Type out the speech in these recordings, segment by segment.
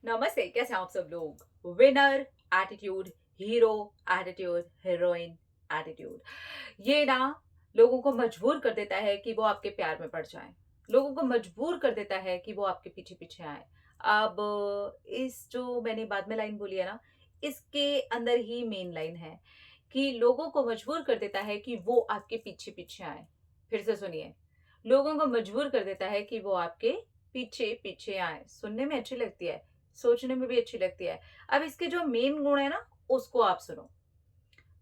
नमस्ते, कैसे हैं आप सब लोग। Winner attitude, hero attitude, heroine attitude, ये ना लोगों को मजबूर कर देता है कि वो आपके प्यार में पड़ जाएं। लोगों को मजबूर कर देता है कि वो आपके पीछे पीछे आए। अब इस जो मैंने बाद में लाइन बोली है ना, इसके अंदर ही मेन लाइन है कि लोगों को मजबूर कर देता है कि वो आपके पीछे पीछे आए। फिर से सुनिए, लोगों को मजबूर कर देता है कि वो आपके पीछे पीछे आए। सुनने में अच्छी लगती है, सोचने में भी अच्छी लगती है। अब इसके जो मेन गुण है ना, उसको आप सुनो।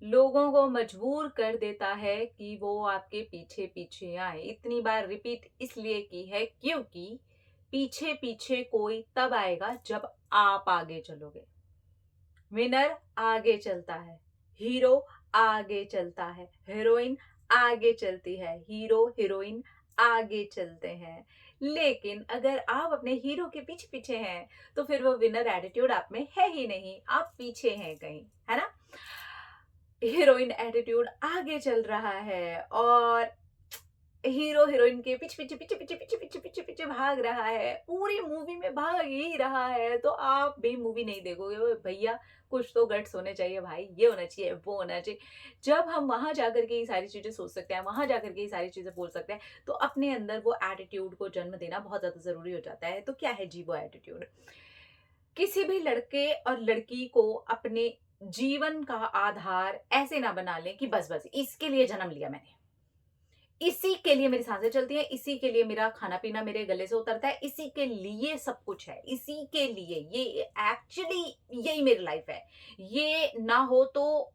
लोगों को मजबूर कर देता है कि वो आपके पीछे पीछे आए। इतनी बार रिपीट इसलिए की है क्योंकि पीछे पीछे कोई तब आएगा जब आप आगे चलोगे। विनर आगे चलता है, हीरो आगे चलता है, हीरोइन आगे चलती है, हीरो हीरोइन आगे चलते हैं। लेकिन अगर आप अपने हीरो के पीछे पीछे हैं तो फिर वो विनर एटीट्यूड आप में है ही नहीं, आप पीछे हैं कहीं, है ना। हीरोइन एटीट्यूड आगे चल रहा है और हीरो हीरोइन के पीछे पीछे पीछे पीछे पीछे पीछे पीछे पीछे भाग रहा है, पूरी मूवी में भाग ही रहा है, तो आप भी मूवी नहीं देखोगे। वो भैया, कुछ तो गट्स होने चाहिए भाई, ये होना चाहिए, वो होना चाहिए। जब हम वहां जाकर के ये सारी चीजें सोच सकते हैं, वहां जाकर के ये सारी चीजें बोल सकते हैं, तो अपने अंदर वो एटीट्यूड को जन्म देना बहुत ज्यादा जरूरी हो जाता है। तो क्या है जी वो एटीट्यूड? किसी भी लड़के और लड़की को अपने जीवन का आधार ऐसे ना बना लें कि बस बस इसके लिए जन्म लिया मैंने, इसी के लिए मेरी सांसें चलती हैं, इसी के लिए मेरा खाना-पीना मेरे गले से उतरता है, इसी के लिए सब कुछ है, इसी के लिए ये एक्चुअली यही मेरी लाइफ है। ये ना हो तो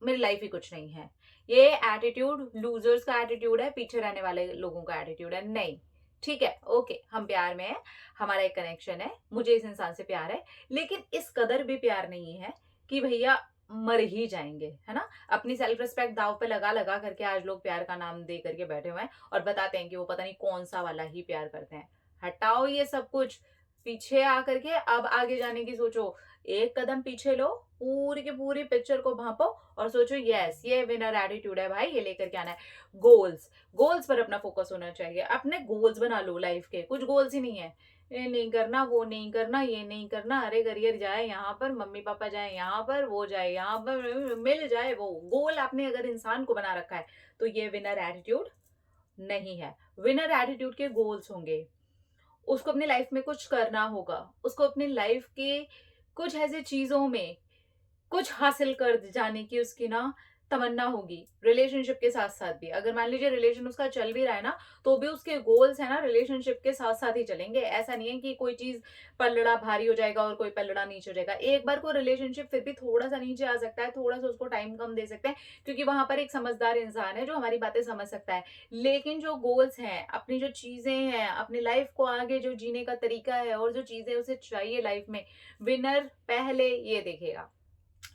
मेरी लाइफ ही कुछ नहीं है। ये एटीट्यूड लूज़र्स का एटीट्यूड है, पीछे रहने वाले लोगों का एटीट्यूड है। नहीं, ठीक है, ओके, हम प्यार में हैं, हमारा एक कनेक्शन है, मुझे इस इंसान से प्यार है, लेकिन इस कदर भी प्यार नहीं है कि भैया मर ही जाएँगे, है ना? अपनी सेल्फ रिस्पेक्ट दांव पे लगा-लगा करके आज लोग प्यार का नाम दे करके बैठे हुए हैं और बताते हैं कि वो पता नहीं कौन-सा वाला ही प्यार करते हैं। हटाओ ये सब कुछ, पीछे आकर के अब आगे जाने की सोचो। एक कदम पीछे लो, पूरी की पूरी पिक्चर को भांपो और सोचो यस, ये विनर एटीट्यूड है भाई, ये लेकर के आना है। गोल्स, गोल्स पर अपना फोकस होना चाहिए। अपने गोल्स बना लो लाइफ के, कुछ गोल्स ही नहीं है। ये नहीं करना, वो नहीं करना, ये नहीं करना, अरे करियर जाए यहाँ पर, मम्मी पापा जाए यहाँ पर, वो जाए यहाँ पर, मिल जाए वो। गोल आपने अगर इंसान को बना रखा है तो ये विनर एटीट्यूड नहीं है। विनर एटीट्यूड के गोल्स होंगे, उसको अपनी लाइफ में कुछ करना होगा, उसको अपनी लाइफ के कुछ ऐसी चीजों में कुछ हासिल कर जाने की उसकी ना तमन्ना होगी। रिलेशनशिप के साथ-साथ भी, अगर मान लीजिए रिलेशन उसका चल भी रहा है ना, तो भी उसके गोल्स है ना रिलेशनशिप के साथ-साथ ही चलेंगे। ऐसा नहीं है कि कोई चीज़ पलड़ा भारी हो जाएगा और कोई पलड़ा नीचे हो जाएगा। एक बार को रिलेशनशिप फिर भी थोड़ा-सा नीचे आ सकता है, थोड़ा-सा उसको टाइम कम दे सकते हैं, क्योंकि वहाँ पर एक समझदार इंसान है जो हमारी बातें समझ सकता है। लेकिन जो गोल्स हैं, अपनी जो चीज़ें हैं, अपनी लाइफ को आगे जो जीने का तरीका है और जो चीज़ें उसे चाहिए लाइफ में, विनर पहले ये देखेगा।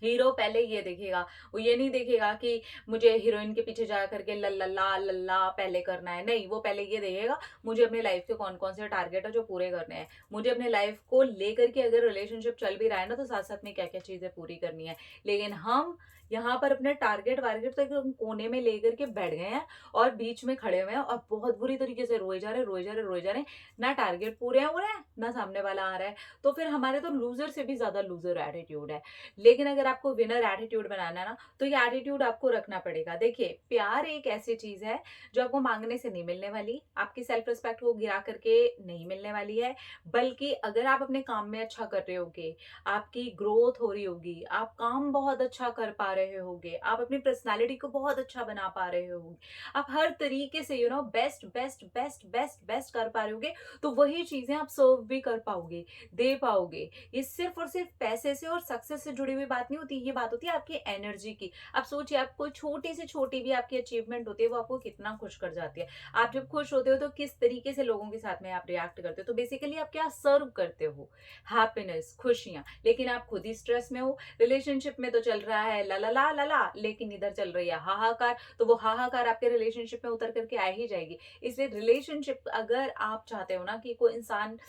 हीरो पहले ये देखेगा, वो ये नहीं देखेगा कि मुझे हीरोइन के पीछे जा करके लल्ला लल्ला पहले करना है। नहीं, वो पहले ये देखेगा मुझे अपने लाइफ के कौन-कौन से टारगेट है जो पूरे करने हैं। मुझे अपने लाइफ को लेकर के अगर रिलेशनशिप चल भी रहा है ना, तो साथ-साथ में क्या-क्या चीज़ें पूरी करनी है। लेकिन हम यहाँ पर अपने टारगेट-वारगेट तो एकदम कोने में लेकर के बैठ गए हैं और बीच में खड़े हुए हैं और बहुत बुरी तरीके से रोए जा रहे हैं, रोए जा रहे हैं, रोए जा रहे हैं। ना टारगेट पूरे हो रहे हैं, ना सामने वाला आ रहा है। तो फिर हमारे तो लूज़र से भी ज़्यादा लूज़र एटीट्यूड है। लेकिन अगर आपको विनर एटीट्यूड बनाना है ना, तो ये एटीट्यूड आपको रखना पड़ेगा। देखिए, प्यार एक ऐसी चीज है जो आपको मांगने से नहीं मिलने वाली, आपकी सेल्फ रिस्पेक्ट को गिरा करके नहीं मिलने वाली है। बल्कि अगर आप अपने काम में अच्छा कर रहे होगे, आपकी ग्रोथ हो रही होगी, आप काम बहुत अच्छा कर पा रहे होगे, आप अपनी पर्सनैलिटी को बहुत अच्छा बना पा रहे होगे, आप हर तरीके से best best best best best कर पा रहे होगे, तो वही चीजें आप सर्व भी कर पाओगे, दे पाओगे। ये सिर्फ और सिर्फ पैसे से और सक्सेस से जुड़ी हुई बात नहीं होती, ये बात होती है आपकी एनर्जी की। आप सोचिए, आप कोई छोटी से छोटी भी आपकी अचीवमेंट होती है, वो आपको कितना खुश कर जाती है। आप जब खुश होते हो तो किस तरीके से लोगों के साथ में आप रिएक्ट करते हो, तो बेसिकली आप क्या सर्व करते हो? हैप्पीनेस, खुशियां। लेकिन आप खुद ही स्ट्रेस में हो, रिलेशनशिप में तो चल रहा है ला ला ला ला ला, लेकिन इधर चल रही है हाहाकार, तो वो हाहाकार आपके रिलेशनशिप में उतर करके आ ही जाएगी। इसलिए रिलेशनशिप अगर आप चाहते हो ना कि कोई इंसान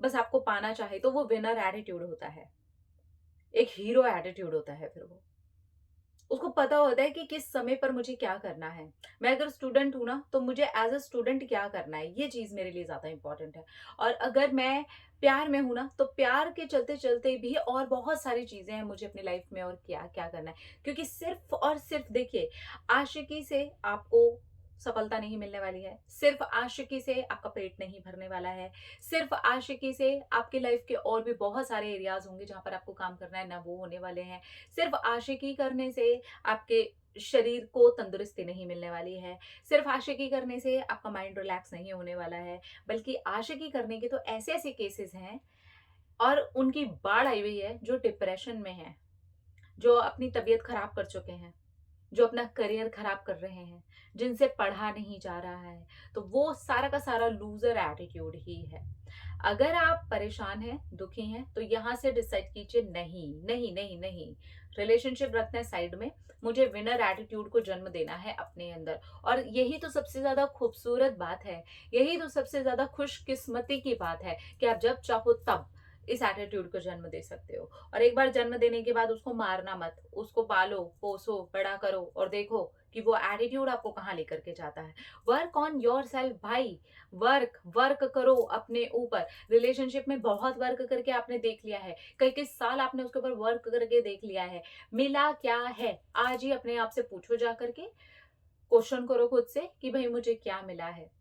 बस आपको पाना चाहे, तो वो विनर एटीट्यूड होता है, एक हीरो एटीट्यूड होता है फिर वो। उसको पता होता है कि किस समय पर मुझे क्या करना है। मैं अगर स्टूडेंट हूँ ना, तो मुझे एज़ अ स्टूडेंट क्या करना है, ये चीज़ मेरे लिए ज़्यादा इम्पोर्टेंट है। और अगर मैं प्यार में हूँ ना, तो प्यार के चलते-चलते भी और बहुत सारी चीज़ें हैं मुझे अपनी लाइफ़ में और क्या-क्या करना है। क्योंकि सिर्फ़ और सिर्फ़ देखिए, आशिकी से आपको सफलता नहीं मिलने वाली है। सिर्फ़ आशिकी से आपका पेट नहीं भरने वाला है। सिर्फ़ आशिकी से आपकी लाइफ़ के और भी बहुत सारे एरियाज़ होंगे जहाँ पर आपको काम करना है, ना वो होने वाले हैं। सिर्फ़ आशिकी करने से आपके शरीर को तंदुरुस्ती नहीं मिलने वाली है। सिर्फ़ आशिकी करने से आपका माइंड रिलैक्स नहीं होने वाला है, बल्कि आशिकी करने के तो ऐसे-ऐसे केसेज़ हैं और उनकी बाढ़ आई हुई है जो डिप्रेशन में हैं, जो अपनी तबीयत ख़राब कर चुके हैं, जो अपना करियर ख़राब कर रहे हैं, जिनसे पढ़ा नहीं जा रहा है, तो वो सारा का सारा लूज़र एटीट्यूड ही है। अगर आप परेशान हैं, दुखी हैं, तो यहाँ से डिसाइड कीजिए नहीं, नहीं, नहीं, नहीं। रिलेशनशिप रखना है साइड में, मुझे विनर एटीट्यूड को जन्म देना है अपने अंदर। और यही तो सबसे ज़्यादा खूबसूरत बात है, यही तो सबसे ज़्यादा खुशकिस्मती की बात है कि आप जब चाहो तब इस एटीट्यूड को जन्म दे सकते हो। और एक बार जन्म देने के बाद उसको मारना मत, उसको पालो, पोसो, बड़ा करो और देखो कि वो एटीट्यूड आपको कहाँ लेकर के जाता है। वर्क ऑन योरसेल्फ भाई, वर्क वर्क करो अपने ऊपर। रिलेशनशिप में बहुत वर्क करके आपने देख लिया है, कई-कई साल आपने उसके ऊपर वर्क करके देख लिया है, मिला क्या है? आज ही अपने आप से पूछो जा करके, क्वेश्चन करो खुद से कि भई मुझे क्या मिला है?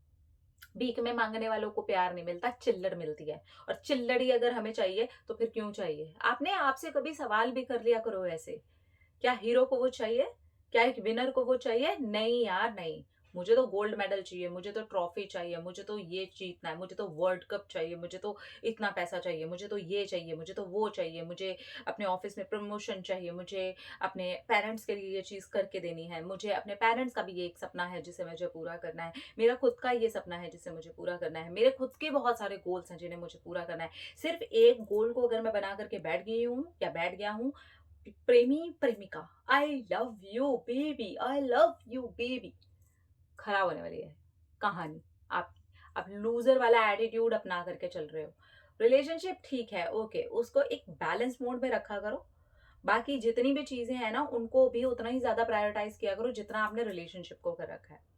भीख में माँगने वालों को प्यार नहीं मिलता, चिल्लड़ मिलती है। और चिल्लड़ ही अगर हमें चाहिए, तो फिर क्यों चाहिए? आपने आपसे कभी सवाल भी कर लिया करो ऐसे। क्या हीरो को वो चाहिए? क्या एक विनर को वो चाहिए? नहीं यार नहीं। मुझे तो गोल्ड मेडल चाहिए, मुझे तो ट्रॉफी चाहिए, मुझे तो ये जीतना है, मुझे तो वर्ल्ड कप चाहिए, मुझे तो इतना पैसा चाहिए, मुझे तो ये चाहिए, मुझे तो वो चाहिए, मुझे अपने ऑफिस में प्रमोशन चाहिए, मुझे अपने पेरेंट्स के लिए ये चीज़ करके देनी है, मुझे अपने पेरेंट्स का भी ये एक सपना है जिसे मुझे पूरा करना है, मेरा खुद का ये सपना है जिसे मुझे पूरा करना है, मेरे खुद के बहुत सारे गोल्स हैं जिन्हें मुझे पूरा करना है। सिर्फ एक गोल को अगर मैं बना करके बैठ गई हूँ या बैठ गया हूँ, प्रेमी प्रेमिका, I love you baby, I love you baby, खराब होने वाली है कहानी। आप लूजर वाला एटीट्यूड अपना करके चल रहे हो। रिलेशनशिप ठीक है, ओके, उसको एक बैलेंस मोड में रखा करो। बाकी जितनी भी चीजें हैं ना, उनको भी उतना ही ज्यादा प्रायोरिटाइज किया करो जितना आपने रिलेशनशिप को कर रखा है।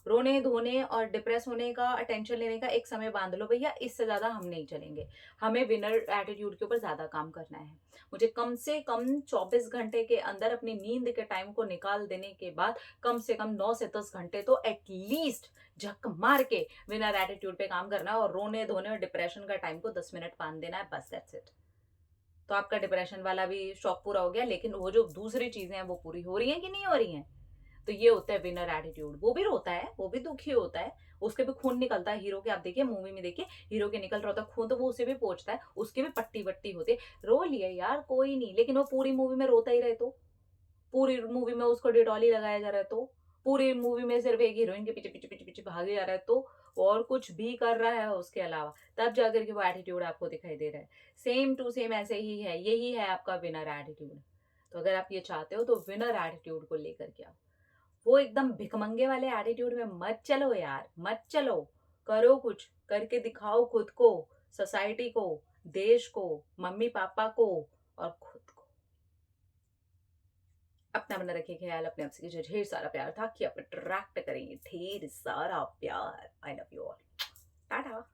रोने धोने और डिप्रेस होने का, अटेंशन लेने का एक समय बांध लो भैया, इससे ज्यादा हम नहीं चलेंगे। हमें विनर एटीट्यूड के ऊपर ज्यादा काम करना है। मुझे कम से कम 24 घंटे के अंदर अपनी नींद के टाइम को निकाल देने के बाद कम से कम 9 से 10 घंटे तो एटलीस्ट झक मार के विनर एटीट्यूड पे काम करना है, और रोने धोने और डिप्रेशन का टाइम को 10 मिनट बांध देना है, बस दैट्स इट। तो आपका डिप्रेशन वाला भी शौक पूरा हो गया, लेकिन वो जो दूसरी चीजें हैं वो पूरी हो रही हैं कि नहीं हो रही हैं? तो ये होता है विनर एटीट्यूड। वो भी रोता है, वो भी दुखी होता है, उसके भी खून निकलता है। हीरो के आप देखिए, मूवी में देखिए, हीरो के निकल रहा होता है खून, तो वो उसे भी पोंछता है, उसकी भी पट्टी वट्टी होती है। रो लिए यार कोई नहीं, लेकिन वो पूरी मूवी में रोता ही रहे तो, पूरी मूवी में उसको डेटॉल ही लगाया जा रहा है तो, पूरी मूवी में सिर्फ एक हीरोइन के पीछे पीछे पीछे पीछे भागे जा रहा है तो, और कुछ भी कर रहा है उसके अलावा, तब जाकर के वो एटीट्यूड आपको दिखाई दे रहा है। सेम टू सेम ऐसे ही है, यही है आपका विनर एटीट्यूड। तो अगर आप ये चाहते हो तो विनर एटीट्यूड को लेकर के आओ। वो एकदम भिखमंगे वाले एटीट्यूड में मत चलो यार, मत चलो। करो कुछ, करके दिखाओ खुद को, सोसाइटी को, देश को, मम्मी पापा को और खुद को। अपना बना रखिए ख्याल, अपने आप से कीजिए ढेर सारा प्यार, ताकि आप अट्रैक्ट करेंगे ढेर सारा प्यार। I love you all. Tata.